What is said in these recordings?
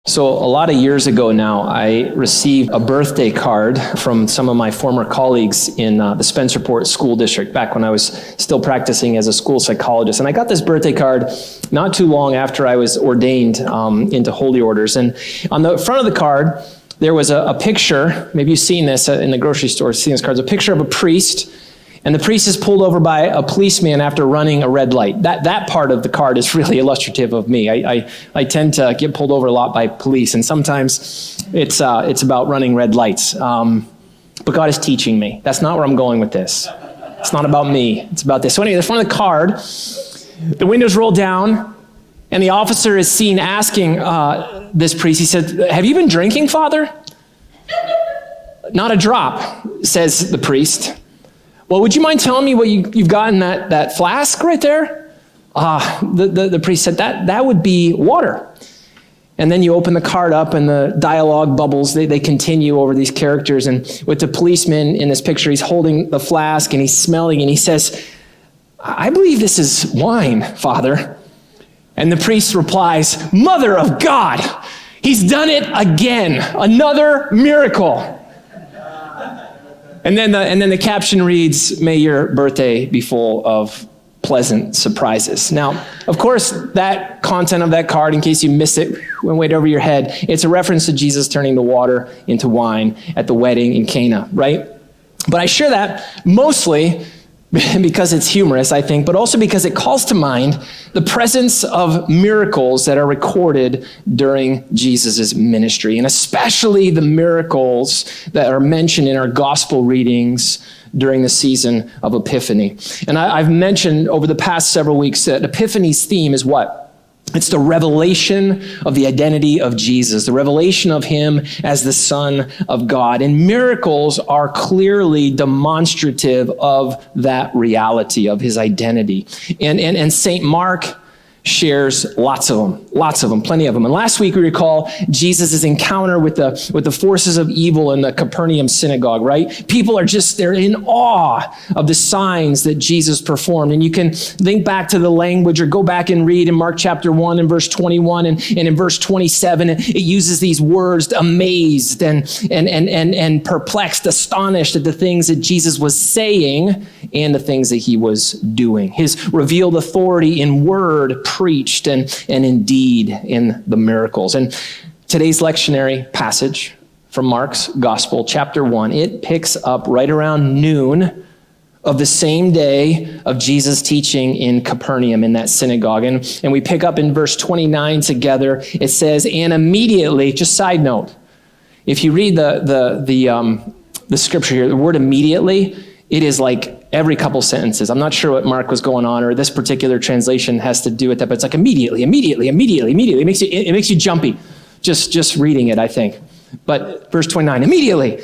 So a lot of years ago now, I received a birthday card from some of my former colleagues in the Spencerport School District, back when I was still practicing as a school psychologist. And I got this birthday card not too long after I was ordained into holy orders. And on the front of the card, there was a picture, maybe you've seen this in the grocery store, seen this card, it's a picture of a priest, and the priest is pulled over by a policeman after running a red light. That part of the card is really illustrative of me. I tend to get pulled over a lot by police, and sometimes it's about running red lights. But God is teaching me. That's not where I'm going with this. It's not about me. It's about this. So anyway, the front of the card, the windows roll down, and the officer is seen asking this priest, he said, "Have you been drinking, Father?" "Not a drop," says the priest. "Well, would you mind telling me what you've got in that flask right there?" The priest said, that would be water. And then you open the card up and the dialogue bubbles, they continue over these characters. And with the policeman in this picture, he's holding the flask and he's smelling and he says, "I believe this is wine, Father." And the priest replies, "Mother of God, he's done it again. Another miracle." And then the caption reads, "May your birthday be full of pleasant surprises." Now, of course, that content of that card, in case you missed it, went way over your head, it's a reference to Jesus turning the water into wine at the wedding in Cana, right? But I share that mostly because it's humorous, I think, but also because it calls to mind the presence of miracles that are recorded during Jesus' ministry, and especially the miracles that are mentioned in our gospel readings during the season of Epiphany. And I've mentioned over the past several weeks that Epiphany's theme is what? It's the revelation of the identity of Jesus, the revelation of him as the Son of God. And miracles are clearly demonstrative of that reality, of his identity. And St. Mark shares lots of them, plenty of them. And last week we recall Jesus' encounter with the forces of evil in the Capernaum synagogue, right? People are they're in awe of the signs that Jesus performed. And you can think back to the language or go back and read in Mark chapter 1 and verse 21 and in verse 27, it uses these words, amazed and perplexed, astonished at the things that Jesus was saying and the things that he was doing. His revealed authority in word, preached, and in deed in the miracles. And today's lectionary passage from Mark's Gospel, chapter 1, it picks up right around noon of the same day of Jesus teaching in Capernaum in that synagogue. And we pick up in verse 29 together. It says, "And immediately," just side note, if you read the scripture here, the word immediately, it is like every couple sentences. I'm not sure what Mark was going on, or this particular translation has to do with that, but it's like immediately. It makes you jumpy, just reading it, I think. But verse 29, immediately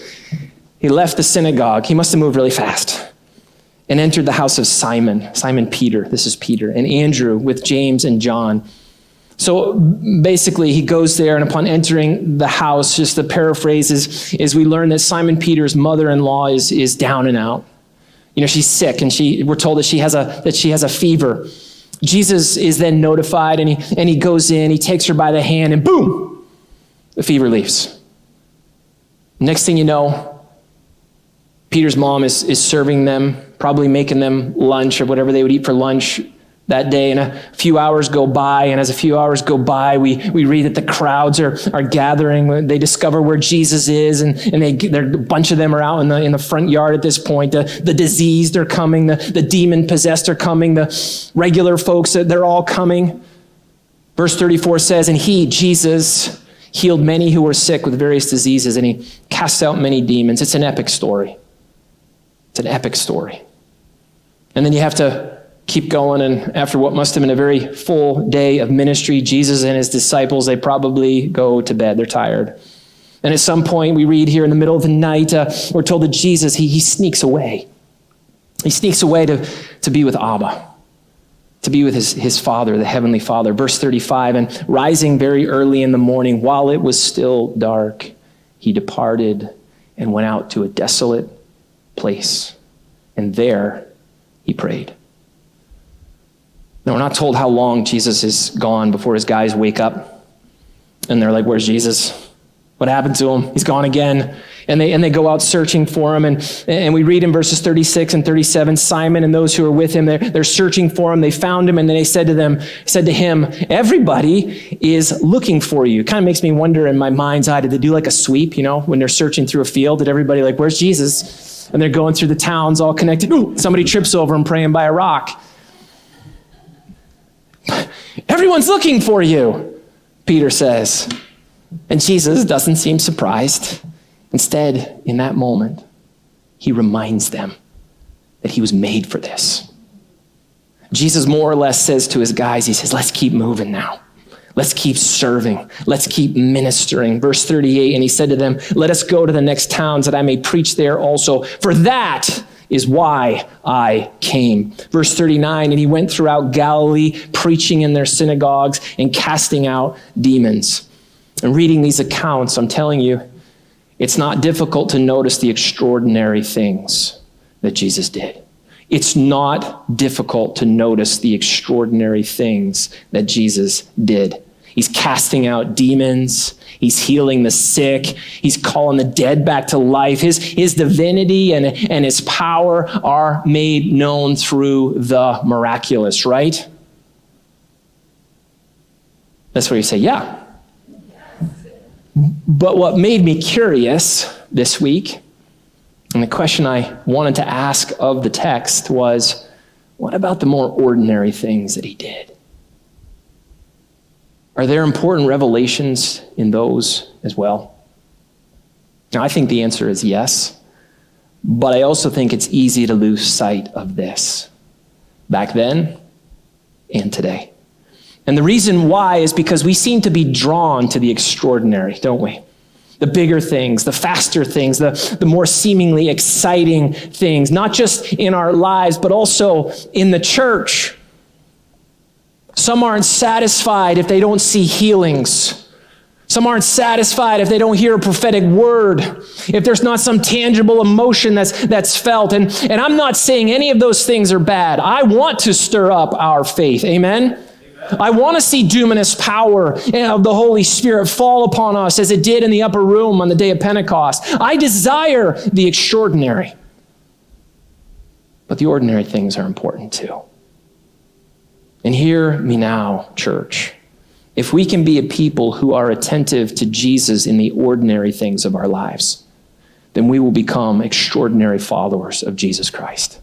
he left the synagogue. He must have moved really fast, and entered the house of Simon Peter. This is Peter, and Andrew with James and John. So basically, he goes there, and upon entering the house, just the paraphrase is we learn that Simon Peter's mother-in-law is down and out. You know, she's sick, and we're told that she has a fever. Jesus is then notified, and he goes in, he takes her by the hand, and boom, the fever leaves. Next thing you know, Peter's mom is serving them, probably making them lunch or whatever they would eat for lunch that day, and a few hours go by, and as a few hours go by, we read that the crowds are gathering. They discover where Jesus is, and a bunch of them are out in the front yard at this point. The diseased are coming, the demon-possessed are coming, the regular folks, they're all coming. Verse 34 says, "And he, Jesus, healed many who were sick with various diseases, and he cast out many demons." It's an epic story. It's an epic story. And then you have to keep going, and after what must have been a very full day of ministry, Jesus and his disciples, they probably go to bed. They're tired. And at some point, we read here in the middle of the night, we're told that Jesus, he sneaks away. He sneaks away to be with Abba, to be with his Father, the Heavenly Father. Verse 35, "And rising very early in the morning, while it was still dark, he departed and went out to a desolate place. And there he prayed." Now, we're not told how long Jesus is gone before his guys wake up. And they're like, where's Jesus? What happened to him? He's gone again. And they go out searching for him. And we read in verses 36 and 37, Simon and those who are with him, they're searching for him. They found him, and then they said to him, everybody is looking for you. Kind of makes me wonder in my mind's eye, did they do like a sweep, when they're searching through a field? Did everybody like, where's Jesus? And they're going through the towns all connected. Ooh, somebody trips over him praying by a rock. Everyone's looking for you, Peter says. And Jesus doesn't seem surprised. Instead, in that moment, he reminds them that he was made for this. Jesus more or less says to his guys, he says, let's keep moving now. Let's keep serving. Let's keep ministering. Verse 38, and he said to them, let us go to the next towns that I may preach there also, for that is why I came. Verse 39, and he went throughout Galilee, preaching in their synagogues and casting out demons. And reading these accounts, I'm telling you, it's not difficult to notice the extraordinary things that Jesus did. It's not difficult to notice the extraordinary things that Jesus did. He's casting out demons. He's healing the sick. He's calling the dead back to life. His divinity and his power are made known through the miraculous, right? That's where you say, yeah. But what made me curious this week, and the question I wanted to ask of the text was, what about the more ordinary things that he did? Are there important revelations in those as well? Now, I think the answer is yes, but I also think it's easy to lose sight of this back then and today. And the reason why is because we seem to be drawn to the extraordinary, don't we? The bigger things, the faster things, the more seemingly exciting things, not just in our lives, but also in the church. Some aren't satisfied if they don't see healings. Some aren't satisfied if they don't hear a prophetic word, if there's not some tangible emotion that's felt. And I'm not saying any of those things are bad. I want to stir up our faith. Amen? I want to see dunamis power of the Holy Spirit fall upon us as it did in the upper room on the day of Pentecost. I desire the extraordinary. But the ordinary things are important too. And hear me now, church. If we can be a people who are attentive to Jesus in the ordinary things of our lives, then we will become extraordinary followers of Jesus Christ.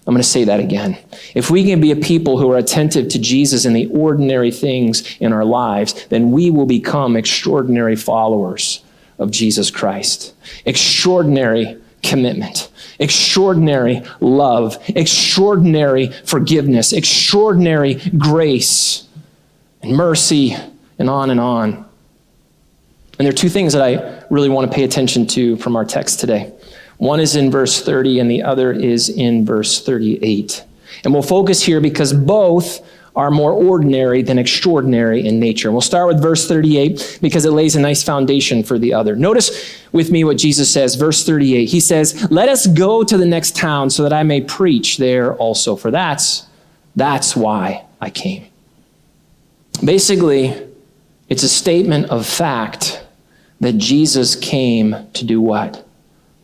I'm going to say that again. If we can be a people who are attentive to Jesus in the ordinary things in our lives, then we will become extraordinary followers of Jesus Christ. Extraordinary commitment, extraordinary love, extraordinary forgiveness, extraordinary grace and mercy, and on and on. And there are two things that I really want to pay attention to from our text today. One is in verse 30 and the other is in verse 38. And we'll focus here because both are more ordinary than extraordinary in nature. And we'll start with verse 38 because it lays a nice foundation for the other. Notice with me what Jesus says, verse 38. He says, let us go to the next town so that I may preach there also, for that's why I came. Basically, it's a statement of fact that Jesus came to do what?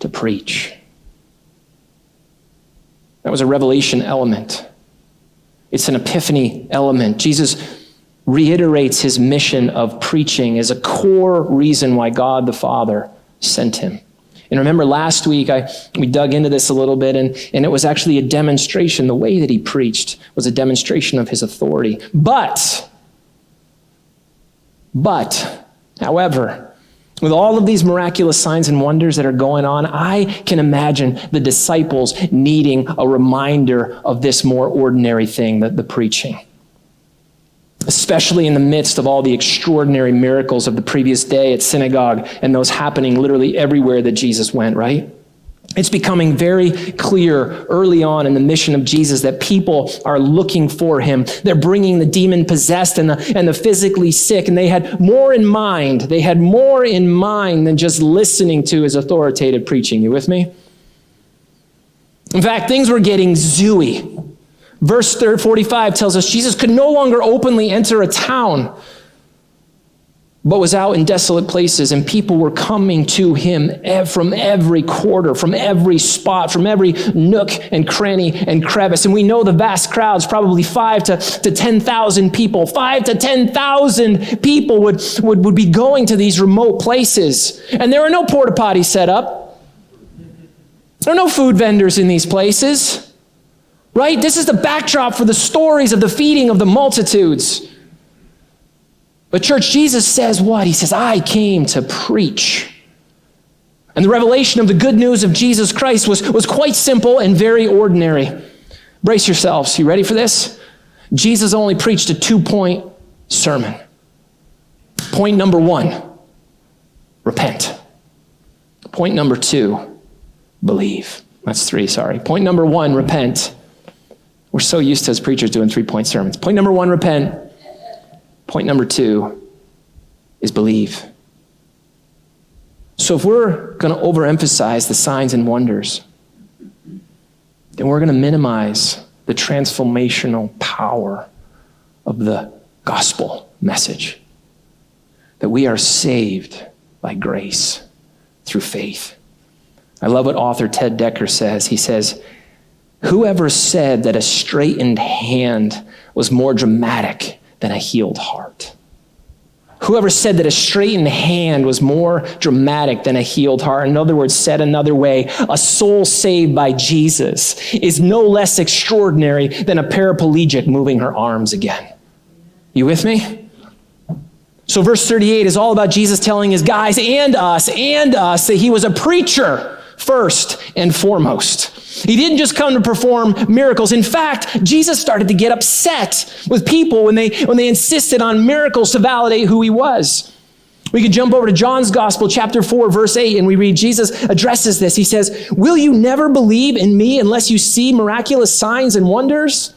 To preach. That was a revelation element. It's an epiphany element. Jesus reiterates his mission of preaching as a core reason why God the Father sent him. And remember last week, we dug into this a little bit, and it was actually a demonstration. The way that he preached was a demonstration of his authority. But, however, with all of these miraculous signs and wonders that are going on, I can imagine the disciples needing a reminder of this more ordinary thing, the preaching. Especially in the midst of all the extraordinary miracles of the previous day at synagogue and those happening literally everywhere that Jesus went, right? It's becoming very clear early on in the mission of Jesus that people are looking for him. They're bringing the demon-possessed and the physically sick, and they had more in mind. They had more in mind than just listening to his authoritative preaching. You with me? In fact, things were getting zooey. Verse 45 tells us Jesus could no longer openly enter a town, but was out in desolate places, and people were coming to him from every quarter, from every spot, from every nook and cranny and crevice. And we know the vast crowds, probably 5,000 to 10,000 people. 5,000 to 10,000 people would be going to these remote places. And there are no porta potties set up. There are no food vendors in these places, right? This is the backdrop for the stories of the feeding of the multitudes. But church, Jesus says what? He says, I came to preach. And the revelation of the good news of Jesus Christ was quite simple and very ordinary. Brace yourselves. You ready for this? Jesus only preached a 2-point sermon. Point number 1, repent. Point number 2, believe. That's 3, sorry. Point number 1, repent. We're so used to as preachers doing 3-point sermons. Point number 1, repent. Point number 2 is believe. So if we're going to overemphasize the signs and wonders, then we're going to minimize the transformational power of the gospel message, that we are saved by grace through faith. I love what author Ted Decker says. He says, whoever said that a straightened hand was more dramatic than a healed heart? Whoever said that a straightened hand was more dramatic than a healed heart? In other words, said another way, a soul saved by Jesus is no less extraordinary than a paraplegic moving her arms again. You with me? So verse 38 is all about Jesus telling his guys and us that he was a preacher first and foremost. He didn't just come to perform miracles. In fact, Jesus started to get upset with people when they insisted on miracles to validate who he was. We could jump over to John's Gospel, chapter 4, verse 8, and we read Jesus addresses this. He says, will you never believe in me unless you see miraculous signs and wonders?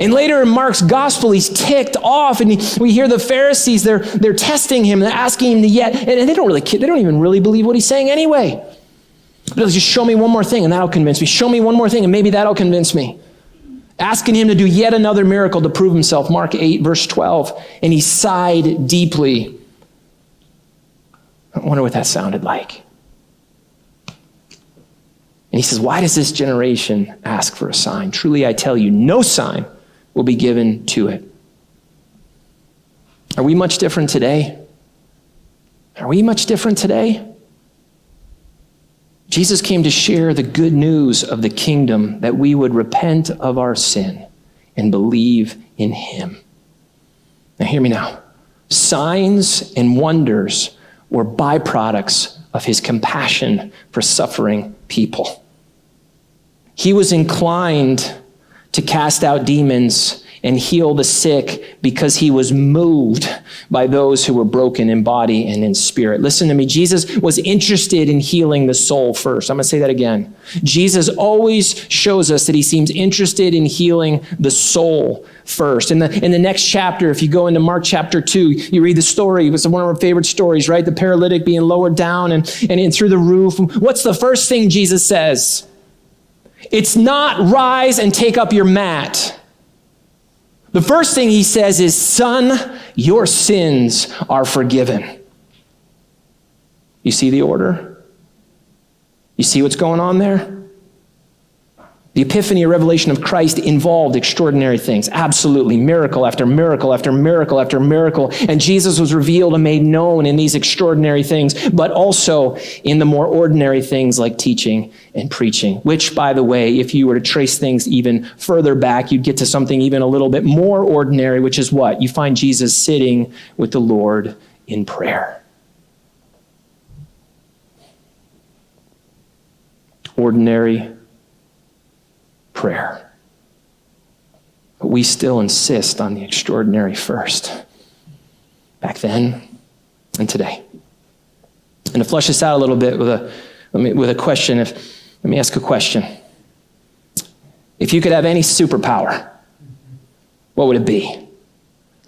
And later in Mark's Gospel, he's ticked off, and we hear the Pharisees, they're testing him, they're asking him to and they don't even really believe what he's saying anyway. Just show me one more thing and that'll convince me. Show me one more thing and maybe that'll convince me. Asking him to do yet another miracle to prove himself. Mark 8, verse 12. And he sighed deeply. I wonder what that sounded like. And he says, why does this generation ask for a sign? Truly I tell you, no sign will be given to it. Are we much different today? Are we much different today? Jesus came to share the good news of the kingdom, that we would repent of our sin and believe in him. Now hear me now. Signs and wonders were byproducts of his compassion for suffering people. He was inclined to cast out demons and heal the sick because he was moved by those who were broken in body and in spirit. Listen to me. Jesus was interested in healing the soul first. I'm going to say that again. Jesus always shows us that he seems interested in healing the soul first. In the next chapter, if you go into Mark chapter 2, you read the story. It was one of our favorite stories, right? The paralytic being lowered down and in through the roof. What's the first thing Jesus says? It's not rise and take up your mat. The first thing he says is, son, your sins are forgiven. You see the order? You see what's going on there? The epiphany or revelation of Christ involved extraordinary things. Absolutely. Miracle after miracle after miracle after miracle. And Jesus was revealed and made known in these extraordinary things, but also in the more ordinary things like teaching and preaching, which, by the way, if you were to trace things even further back, you'd get to something even a little bit more ordinary, which is what? You find Jesus sitting with the Lord in prayer. Ordinary prayer. But we still insist on the extraordinary first, back then and today. And to flesh this out a little bit with a question, let me ask a question. If you could have any superpower, what would it be?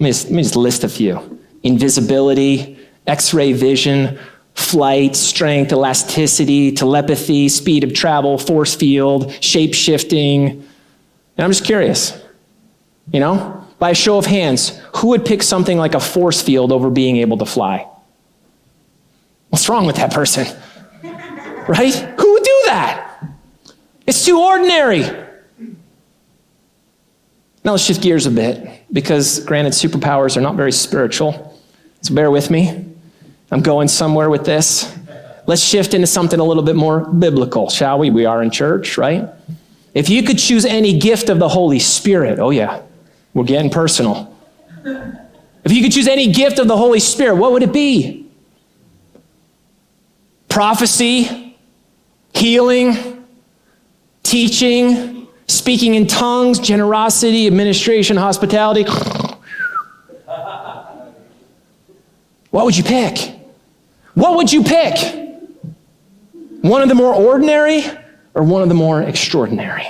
Let me just list a few. Invisibility, X-ray vision, flight, strength, elasticity, telepathy, speed of travel, force field, shape-shifting. And I'm just curious, By a show of hands, who would pick something like a force field over being able to fly? What's wrong with that person? Right? Who would do that? It's too ordinary. Now let's shift gears a bit, because granted, superpowers are not very spiritual. So bear with me. I'm going somewhere with this. Let's shift into something a little bit more biblical, shall we? We are in church, right? If you could choose any gift of the Holy Spirit, oh yeah, we're getting personal. If you could choose any gift of the Holy Spirit, what would it be? Prophecy, healing, teaching, speaking in tongues, generosity, administration, hospitality. What would you pick? What would you pick? One of the more ordinary or one of the more extraordinary?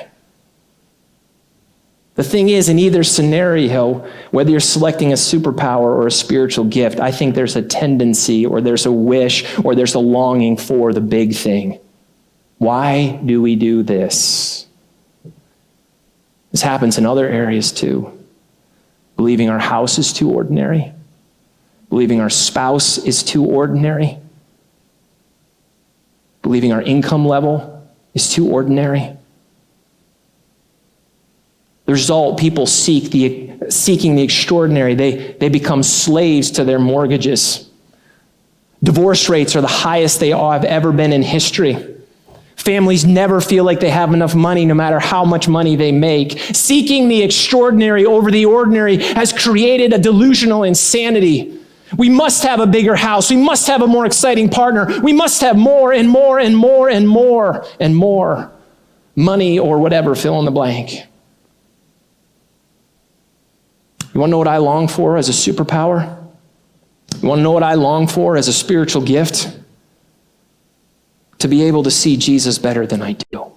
The thing is, in either scenario, whether you're selecting a superpower or a spiritual gift, I think there's a tendency or there's a wish or there's a longing for the big thing. Why do we do this? This happens in other areas too. Believing our house is too ordinary. Believing our spouse is too ordinary. Believing our income level is too ordinary. The result, people seeking the extraordinary. They become slaves to their mortgages. Divorce rates are the highest they have ever been in history. Families never feel like they have enough money no matter how much money they make. Seeking the extraordinary over the ordinary has created a delusional insanity. We must have a bigger house. We must have a more exciting partner. We must have more and more and more and more and more money or whatever, fill in the blank. You want to know what I long for as a superpower? You want to know what I long for as a spiritual gift? To be able to see Jesus better than I do.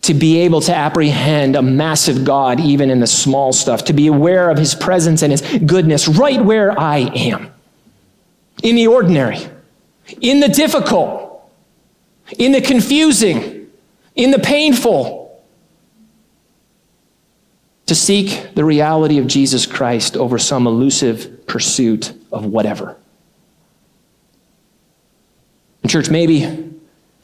To be able to apprehend a massive God even in the small stuff. To be aware of his presence and his goodness right where I am. In the ordinary. In the difficult. In the confusing. In the painful. To seek the reality of Jesus Christ over some elusive pursuit of whatever. In church, maybe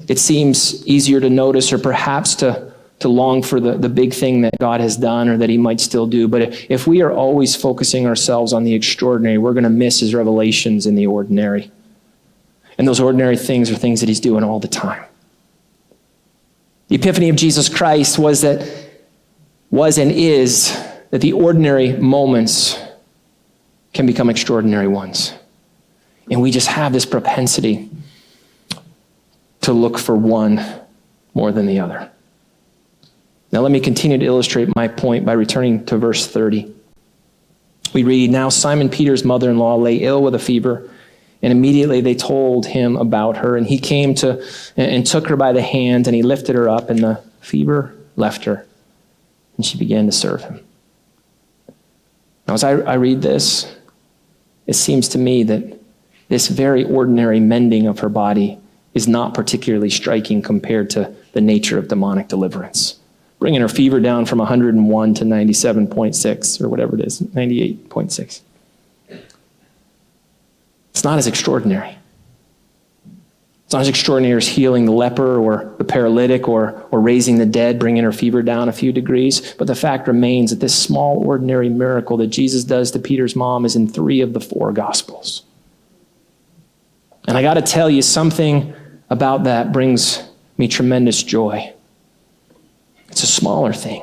it seems easier to notice or perhaps to long for the big thing that God has done or that he might still do. But if we are always focusing ourselves on the extraordinary, we're going to miss his revelations in the ordinary. And those ordinary things are things that he's doing all the time. The epiphany of Jesus Christ was and is that the ordinary moments can become extraordinary ones. And we just have this propensity to look for one more than the other. Now let me continue to illustrate my point by returning to verse 30. We read, "Now Simon Peter's mother-in-law lay ill with a fever, and immediately they told him about her. And he came and took her by the hand, and he lifted her up, and the fever left her, and she began to serve him." Now as I read this, it seems to me that this very ordinary mending of her body is not particularly striking compared to the nature of demonic deliverance. Bringing her fever down from 101 to 97.6 or whatever it is, 98.6. It's not as extraordinary. It's not as extraordinary as healing the leper or the paralytic or raising the dead, bringing her fever down a few degrees. But the fact remains that this small, ordinary miracle that Jesus does to Peter's mom is in 3 of the 4 Gospels. And I got to tell you, something about that brings me tremendous joy. It's a smaller thing.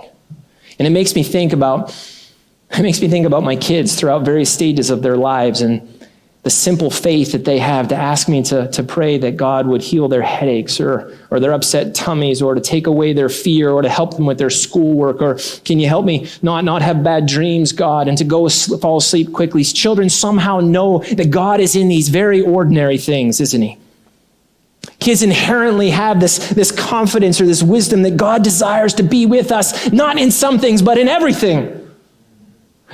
And it makes me think about my kids throughout various stages of their lives and the simple faith that they have to ask me to pray that God would heal their headaches or their upset tummies or to take away their fear or to help them with their schoolwork or can you help me not have bad dreams, God, and to fall asleep quickly. Children somehow know that God is in these very ordinary things, isn't he? Kids inherently have this confidence or this wisdom that God desires to be with us, not in some things, but in everything.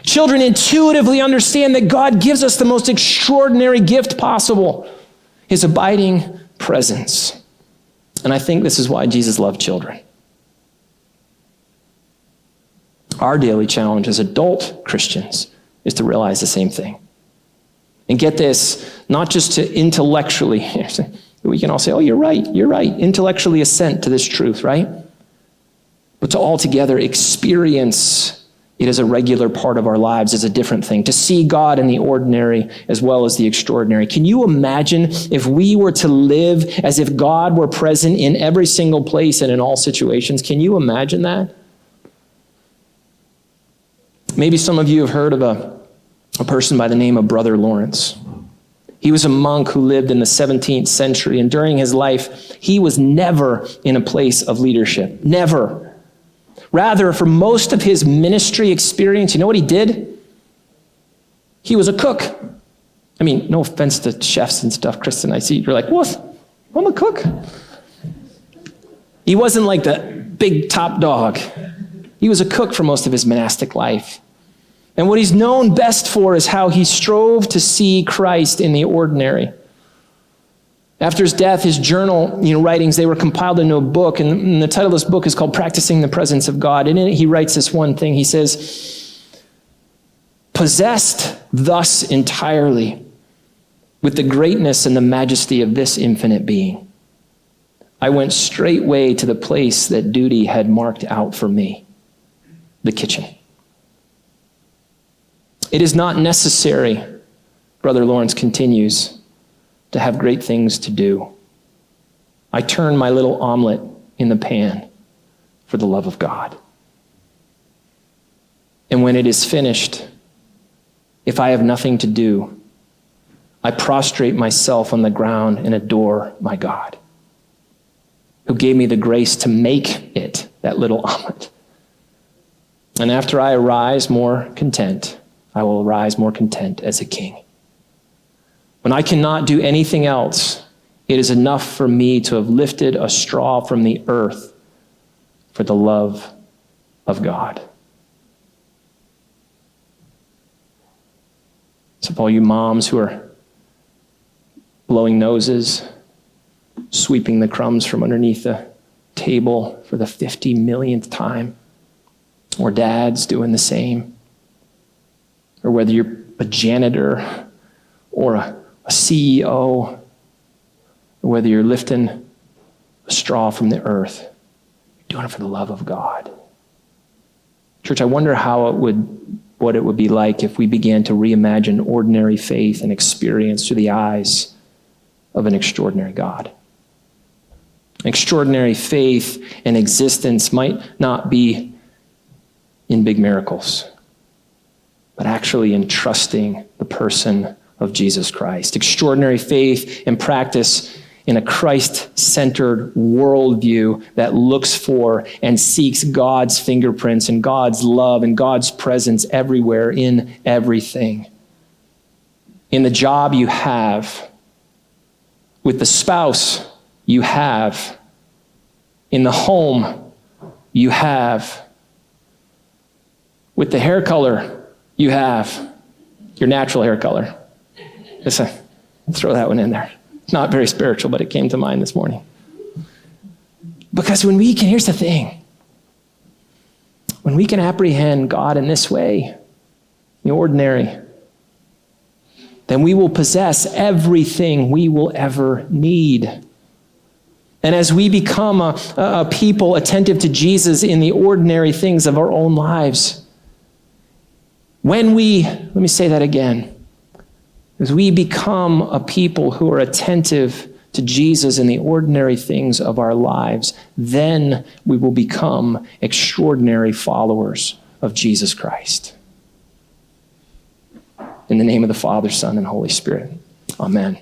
Children intuitively understand that God gives us the most extraordinary gift possible, his abiding presence. And I think this is why Jesus loved children. Our daily challenge as adult Christians is to realize the same thing. And get this, not just to intellectually, we can all say, oh, you're right, intellectually assent to this truth, right? But to altogether experience it as a regular part of our lives is a different thing. To see God in the ordinary as well as the extraordinary. Can you imagine if we were to live as if God were present in every single place and in all situations? Can you imagine that? Maybe some of you have heard of a person by the name of Brother Lawrence. He was a monk who lived in the 17th century, and during his life, he was never in a place of leadership. Never. Rather, for most of his ministry experience, you know what he did? He was a cook. I mean, no offense to chefs and stuff, Kristen, I see you're like, what? I'm a cook. He wasn't like the big top dog. He was a cook for most of his monastic life. And what he's known best for is how he strove to see Christ in the ordinary. After his death, his journal writings, they were compiled into a book, and the title of this book is called Practicing the Presence of God. And in it, he writes this one thing. He says, possessed thus entirely with the greatness and the majesty of this infinite being, I went straightway to the place that duty had marked out for me, the kitchen. It is not necessary, Brother Lawrence continues, to have great things to do. I turn my little omelet in the pan for the love of God. And when it is finished, if I have nothing to do, I prostrate myself on the ground and adore my God, who gave me the grace to make it, that little omelet. And after I arise more content, I will arise more content as a king. When I cannot do anything else, it is enough for me to have lifted a straw from the earth for the love of God. So for all you moms who are blowing noses, sweeping the crumbs from underneath the table for the 50 millionth time, or dads doing the same, or whether you're a janitor or a CEO, or whether you're lifting a straw from the earth, you're doing it for the love of God. Church, I wonder what it would be like if we began to reimagine ordinary faith and experience through the eyes of an extraordinary God. Extraordinary faith and existence might not be in big miracles, but actually in trusting the person of Jesus Christ. Extraordinary faith and practice in a Christ-centered worldview that looks for and seeks God's fingerprints and God's love and God's presence everywhere in everything. In the job you have, with the spouse you have, in the home you have, with the hair color you have, your natural hair color. Just throw that one in there. Not very spiritual, but it came to mind this morning. Because here's the thing. When we can apprehend God in this way, the ordinary, then we will possess everything we will ever need. And as we become a people attentive to Jesus in the ordinary things of our own lives, let me say that again. As we become a people who are attentive to Jesus in the ordinary things of our lives, then we will become extraordinary followers of Jesus Christ. In the name of the Father, Son, and Holy Spirit. Amen.